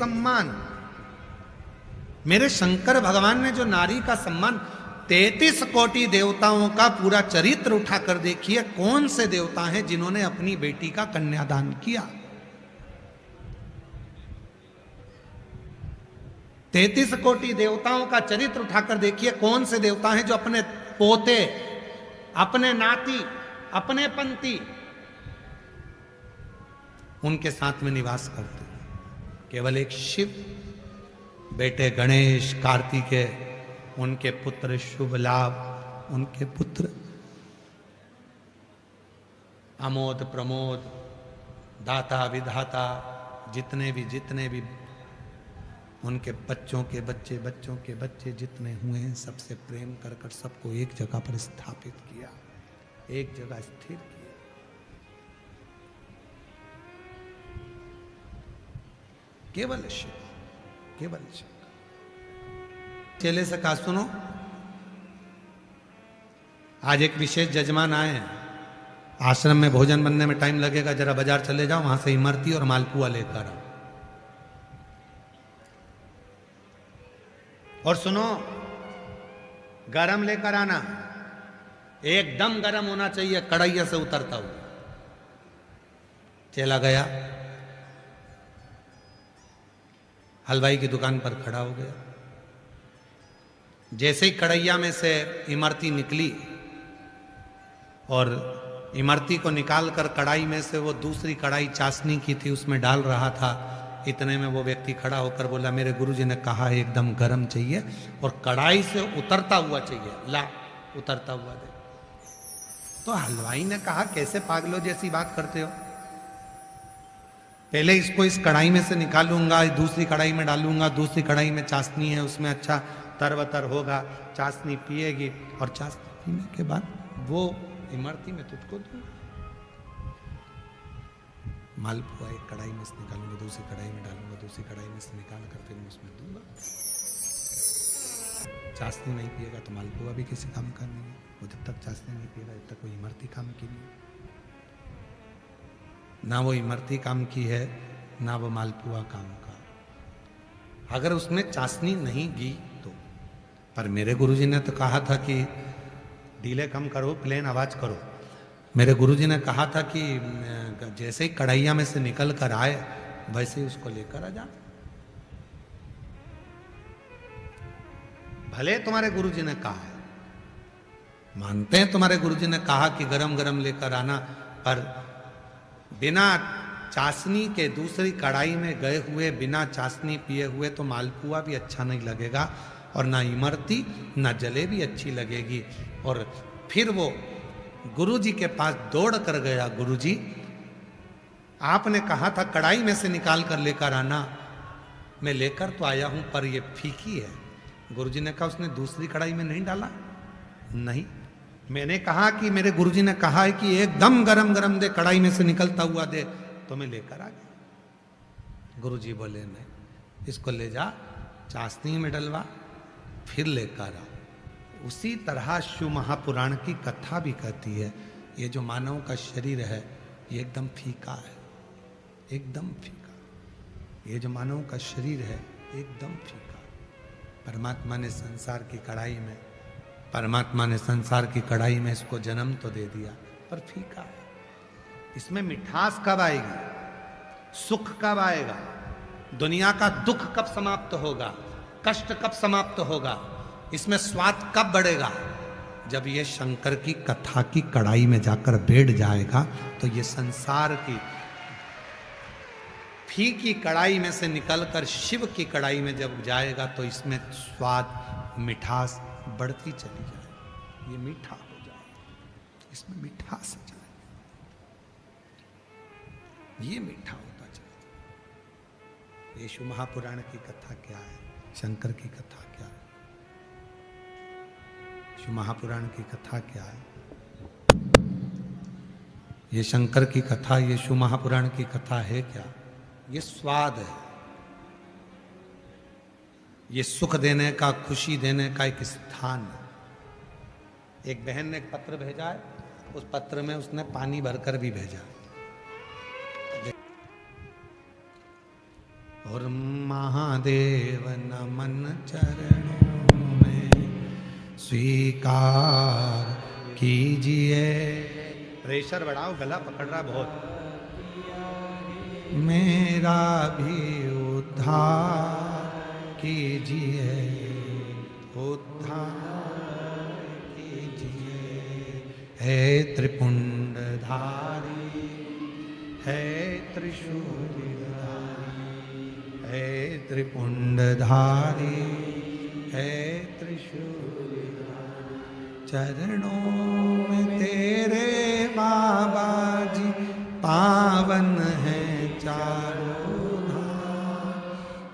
सम्मान, मेरे शंकर भगवान ने जो नारी का सम्मान, 33 कोटि देवताओं का पूरा चरित्र उठाकर देखिए, कौन से देवता हैं जिन्होंने अपनी बेटी का कन्यादान किया। 33 कोटि देवताओं का चरित्र उठाकर देखिए, कौन से देवता हैं जो अपने पोते, अपने नाती, अपने पंती उनके साथ में निवास करते हैं। केवल एक शिव, बेटे गणेश, कार्तिकेय, उनके पुत्र शुभ लाभ, उनके पुत्र अमोद प्रमोद, दाता विधाता, जितने भी उनके बच्चों के बच्चे, बच्चों के बच्चे जितने हुए हैं, सबसे प्रेम कर कर सबको एक जगह पर स्थापित किया, एक जगह स्थिर किया। केवल शिव, केवल शिव। चेले से कहा, सुनो, आज एक विशेष जजमान आए हैं, आश्रम में भोजन बनने में टाइम लगेगा, जरा बाजार चले जाओ, वहां से इमरती और मालपुआ लेकर आओ। और सुनो, गरम लेकर आना, एकदम गरम होना चाहिए, कढ़ाइया से उतरता हुआ। चला गया, हलवाई की दुकान पर खड़ा हो गया। जैसे ही कढ़ैया में से इमरती निकली और इमरती को निकालकर कढ़ाई में से वो दूसरी कढ़ाई चाशनी की थी उसमें डाल रहा था, इतने में वो व्यक्ति खड़ा होकर बोला, मेरे गुरुजी ने कहा है एकदम गर्म चाहिए और कढ़ाई से उतरता हुआ चाहिए, ला उतरता हुआ दे। तो हलवाई ने कहा, कैसे पागलों जैसी बात करते हो, पहले इसको इस कढ़ाई में से निकालूंगा, दूसरी कढ़ाई में डालूंगा, दूसरी कढ़ाई में चाशनी है, उसमें अच्छा तरवतर होगा, चाशनी पिएगी और चाशनी पीने के बाद वो इमरती में तुझको दूंगा। मालपुआ एक कढ़ाई में से निकालूंगा, दूसरी कढ़ाई में डालूंगा, दूसरी कढ़ाई में से निकाल कर फिर उसमें दूंगा। चाशनी नहीं पिएगा तो मालपुआ भी किसी काम का नहीं है। वो जब तक चाशनी नहीं पिएगा तब तक वो इमरती काम की नहीं, ना वो इमरती काम की है, ना वो मालपुआ काम का। अगर उसमें चाशनी नहीं गी तो, पर मेरे गुरुजी ने तो कहा था कि डीले कम करो, प्लेन आवाज करो। मेरे गुरुजी ने कहा था कि जैसे ही कढ़ैया में से निकल कर आए वैसे ही उसको लेकर आ जा। भले तुम्हारे गुरुजी ने कहा है, मानते हैं तुम्हारे गुरुजी ने कहा कि गरम गरम लेकर आना, पर बिना चाशनी के दूसरी कढ़ाई में गए हुए, बिना चाशनी पिए हुए तो मालपुआ भी अच्छा नहीं लगेगा और ना इमरती ना जलेबी अच्छी लगेगी। और फिर वो गुरुजी के पास दौड़ कर गया, गुरुजी आपने कहा था कढ़ाई में से निकाल कर लेकर आना, मैं लेकर तो आया हूं पर ये फीकी है। गुरुजी ने कहा, उसने दूसरी कढ़ाई में नहीं डाला? नहीं, मैंने कहा कि मेरे गुरुजी ने कहा है कि एकदम गरम गरम दे, कढ़ाई में से निकलता हुआ दे, तो मैं लेकर आ गया। गुरुजी बोले, नहीं, इसको ले जा, चाशनी में डलवा, फिर लेकर आ। उसी तरह शिव महापुराण की कथा भी कहती है, ये जो मानव का शरीर है ये एकदम फीका है, एकदम फीका। ये जो मानव का शरीर है एकदम फीका। परमात्मा ने संसार की कढ़ाई में, परमात्मा ने संसार की कढ़ाई में इसको जन्म तो दे दिया, पर फीका है। इसमें मिठास कब आएगी, सुख कब आएगा, दुनिया का दुख कब समाप्त होगा, कष्ट कब समाप्त होगा, इसमें स्वाद कब बढ़ेगा? जब ये शंकर की कथा की कढ़ाई में जाकर बैठ जाएगा तो ये संसार की फीकी कढ़ाई में से निकलकर शिव की कढ़ाई में जब जाएगा तो इसमें स्वाद, मिठास बढ़ती चली जाएगी, ये मीठा हो जाएगा, इसमें मिठास आ जाएगी, ये मीठा होता चला। ये शिव महापुराण की कथा क्या है, शंकर की कथा क्या है, शिव महापुराण की कथा क्या है, ये शंकर की कथा, ये शिव महापुराण की कथा है क्या? ये स्वाद है, ये सुख देने का, खुशी देने का एक स्थान है। एक बहन ने एक पत्र भेजा है, उस पत्र में उसने पानी भरकर भी भेजा और महादेव नमन चरणों में स्वीकार कीजिए। प्रेशर बढ़ाओ, गला पकड़ रहा बहुत। मेरा भी उद्धार कीजिए, उद्धार कीजिए। हे त्रिपुंडधारी, हे त्रिशूलधारी, हे त्रिपुंडधारी, हे त्रिशूलधारी। चरणों में तेरे बाबा जी पावन है चारों धाम।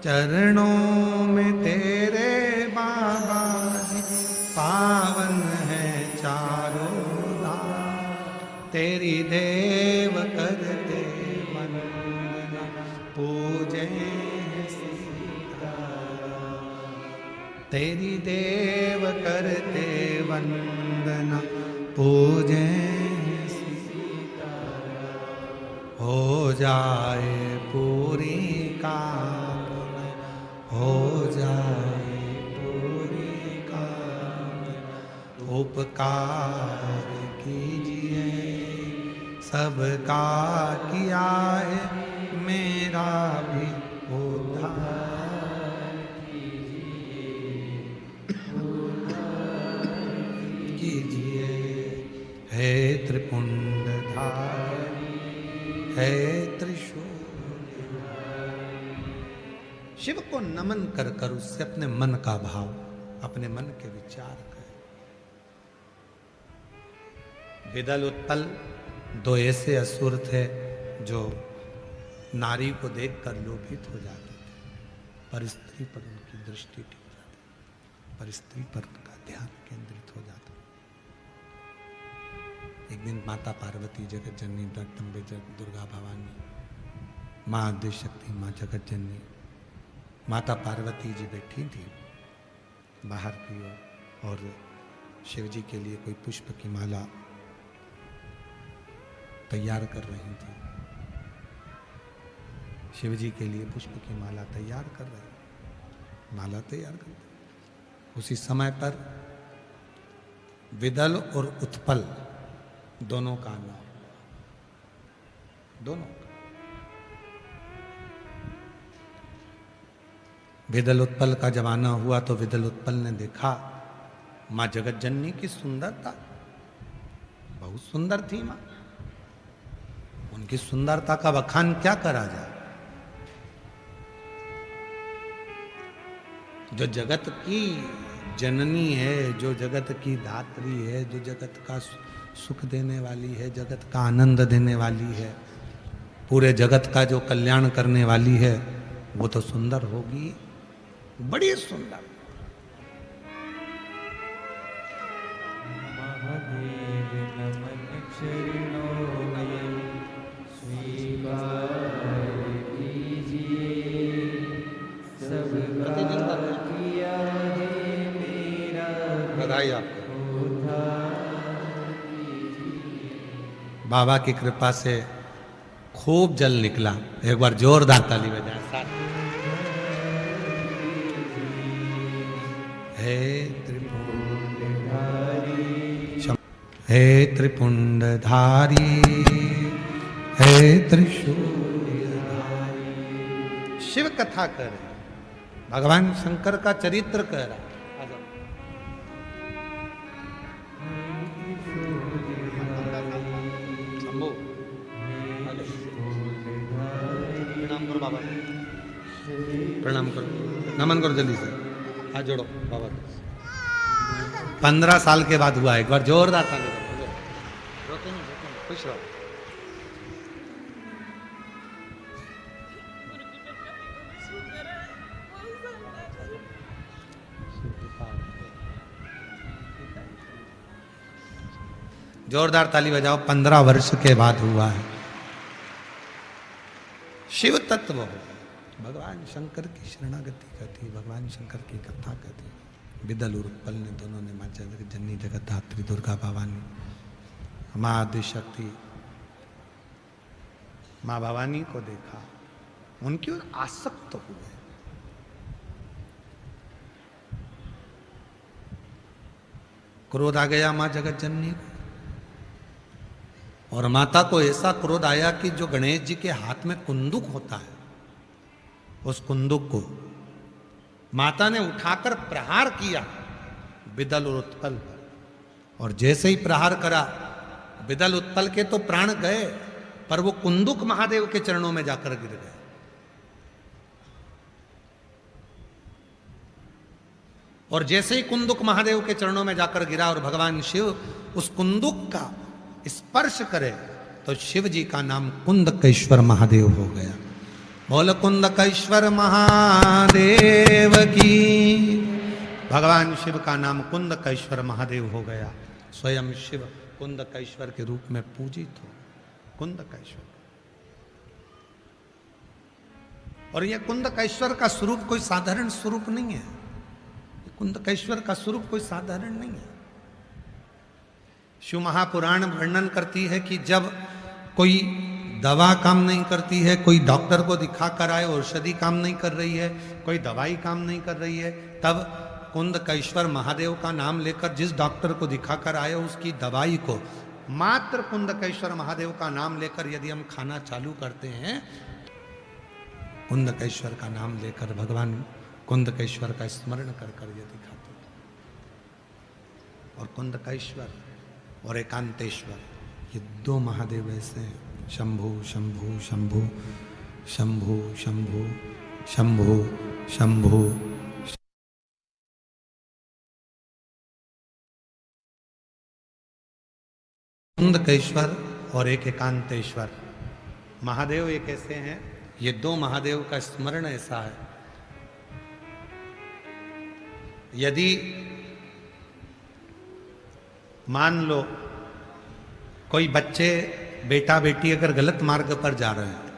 चरणों में तेरे बाबा जी पावन है चारों धाम। तेरी देव करते वंदना पूजे सीताराम। तेरी देव करते वंदना पूजे हो जाए पूरी कामना, हो जाए पूरी कामना। उपकार कीजिए सबका किया है, मेरा भी उद्धार कीजिए। हे त्रिपुंडधारी, है त्रिशूल। शिव को नमन कर कर उससे अपने मन का भाव, अपने मन के विचार कर। विदल उत्पल दो ऐसे असुर थे जो नारी को देखकर लोभित हो जाते थे, पर स्त्री पर उनकी दृष्टि टिक जाती, पर स्त्री पर उनका ध्यान केंद्रित हो जाता। एक दिन माता पार्वती, जगत जननी, जगदम्बे, दुर्गा भवानी, माँ आद्यशक्ति, माँ जगत जननी, माता पार्वती जी बैठी थी बाहर की ओर और शिव जी के लिए कोई पुष्प की माला तैयार कर रही थी। शिव जी के लिए पुष्प की माला तैयार कर रही, माला तैयार कर रही। उसी समय पर विदल और उत्पल दोनों का नाम, दोनों का। विदल उत्पल का जमाना हुआ तो विदल उत्पल ने देखा मां जगत जननी की सुंदरता, बहुत सुंदर थी मां। उनकी सुंदरता का बखान क्या करा जाए। जो जगत की जननी है, जो जगत की धात्री है, जो जगत का सुख देने वाली है, जगत का आनंद देने वाली है, पूरे जगत का जो कल्याण करने वाली है, वो तो सुंदर होगी, बड़ी सुंदर। महादेव नमन चरणों में स्वीकार कीजिए। सबका किया है मेरा बधाई आपको। बाबा की कृपा से खूब जल निकला। एक बार जोरदार ताली बजाएं साथ। हे त्रिपुंडधारी, हे त्रिपुंडधारी, हे त्रिशूलधारी। शिव कथा कर रहे, भगवान शंकर का चरित्र कह रहा। प्रणाम करो, नमन करो जल्दी से, हाथ जोड़ो बाबा। 15 साल के बाद हुआ, एक बार जोरदार ताली बजाओ। खुश रहो। जोरदार ताली बजाओ। 15 वर्ष के बाद हुआ है। शिव तत्व हो, भगवान शंकर की शरणागति कहती, भगवान शंकर की कथा कहती। विदल और उत्पल ने दोनों ने माँ जगत जननी, जगत धात्री, दुर्गा भवानी, माँ आदिशक्ति, माँ भवानी को देखा उनकी ओर आसक्त हुए। क्रोध आ गया मां जगत जननी को, और माता को ऐसा क्रोध आया कि जो गणेश जी के हाथ में कुंदुक होता है, उस कुंदुक को माता ने उठाकर प्रहार किया विदल और उत्पल पर। और जैसे ही प्रहार करा, विदल उत्पल के तो प्राण गए, पर वो कुंदुक महादेव के चरणों में जाकर गिर गए। और जैसे ही कुंदुक महादेव के चरणों में जाकर गिरा और भगवान शिव उस कुंदुक का स्पर्श करे, तो शिव जी का नाम कुंदकेश्वर महादेव हो गया। बोल कुंदकेश्वर महादेव की। भगवान शिव का नाम कुंदकेश्वर महादेव हो गया। स्वयं शिव कुंदकेश्वर के रूप में पूजित हो, कुंदकेश्वर। और यह कुंदकेश्वर का स्वरूप कोई साधारण स्वरूप नहीं है। कुंदकेश्वर का स्वरूप कोई साधारण नहीं है। शिव महापुराण वर्णन करती है कि जब कोई दवा काम नहीं करती है, कोई डॉक्टर को दिखा कर आए, औषधि काम नहीं कर रही है, कोई दवाई काम नहीं कर रही है, तब कुंदकेश्वर महादेव का नाम लेकर जिस डॉक्टर को दिखा कर आए, उसकी दवाई को मात्र कुंदकेश्वर महादेव का नाम लेकर यदि हम खाना चालू करते हैं, कुंदकेश्वर का नाम लेकर, भगवान कुंदकेश्वर का स्मरण कर कर यदि खाते, और कुंदकेश्वर और एकांतेश्वर, ये दो महादेव ऐसे हैं। शंभु शंभु शंभु शंभु शंभु शंभु शंभु। कुंदकेश्वर और एक एकांतेश्वर महादेव एक ऐसे हैं, ये दो महादेव का स्मरण ऐसा है। यदि मान लो कोई बच्चे, बेटा बेटी अगर गलत मार्ग पर जा रहे हैं,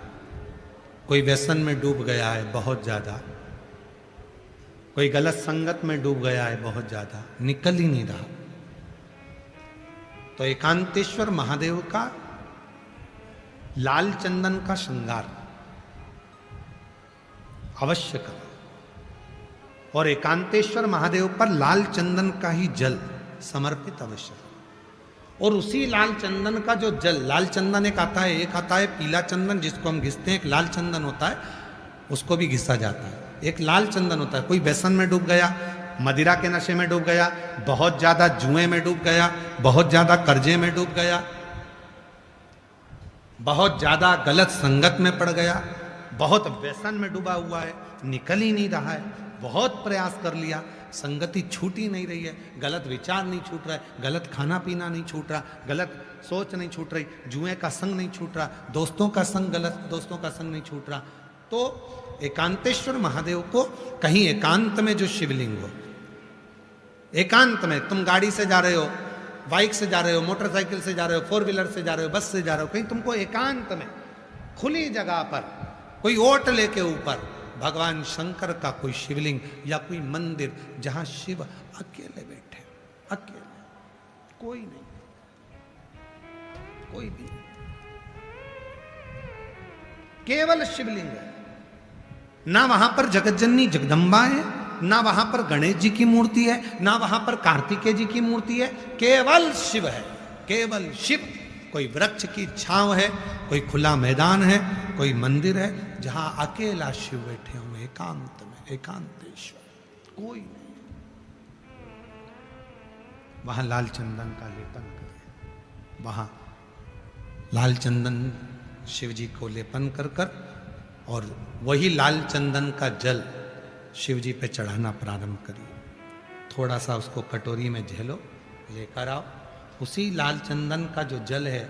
कोई व्यसन में डूब गया है बहुत ज्यादा, कोई गलत संगत में डूब गया है बहुत ज्यादा, निकल ही नहीं रहा, तो एकांतेश्वर महादेव का लाल चंदन का श्रृंगार अवश्य करो, और एकांतेश्वर महादेव पर लाल चंदन का ही जल समर्पित अवश्य करो। और उसी लाल चंदन का जो जल, लाल चंदन एक आता है पीला चंदन जिसको हम घिसते हैं, एक लाल चंदन होता है उसको भी घिसा जाता है, एक लाल चंदन होता है। कोई व्यसन में डूब गया, मदिरा के नशे में डूब गया, बहुत ज्यादा जुए में डूब गया, बहुत ज्यादा कर्जे में डूब गया, बहुत ज्यादा गलत संगत में पड़ गया, बहुत व्यसन में डूबा हुआ है, निकल ही नहीं रहा है, बहुत प्रयास कर लिया, संगति छूट ही नहीं रही है, गलत विचार नहीं छूट रहा है, गलत खाना पीना नहीं छूट रहा, गलत सोच नहीं छूट रही, जुए का संग नहीं छूट रहा, दोस्तों का संग, गलत दोस्तों का संग नहीं छूट रहा, तो एकांतेश्वर महादेव को कहीं एकांत में जो शिवलिंग हो, एकांत में, तुम गाड़ी से जा रहे हो, बाइक से जा रहे हो, मोटरसाइकिल से जा रहे हो, 4 व्हीलर से जा रहे हो, बस से जा रहे हो, कहीं तुमको एकांत में खुली जगह पर कोई ओट लेके ऊपर भगवान शंकर का कोई शिवलिंग या कोई मंदिर जहां शिव अकेले बैठे, अकेले, कोई नहीं, कोई भी नहीं, केवल शिवलिंग है, ना वहां पर जगतजननी जगदम्बा है, ना वहां पर गणेश जी की मूर्ति है, ना वहां पर कार्तिकेय जी की मूर्ति है, केवल शिव है, केवल शिव। कोई वृक्ष की छांव है, कोई खुला मैदान है, कोई मंदिर है जहां अकेला शिव बैठे हुए एकांत में, एकांतेश्वर, कोई नहीं। वहां लाल चंदन का लेपन करें, वहां लाल चंदन शिव जी को लेपन कर कर, और वही लाल चंदन का जल शिव जी पे चढ़ाना प्रारंभ करिए। थोड़ा सा उसको कटोरी में झेलो, लेकर आओ, उसी लाल चंदन का जो जल है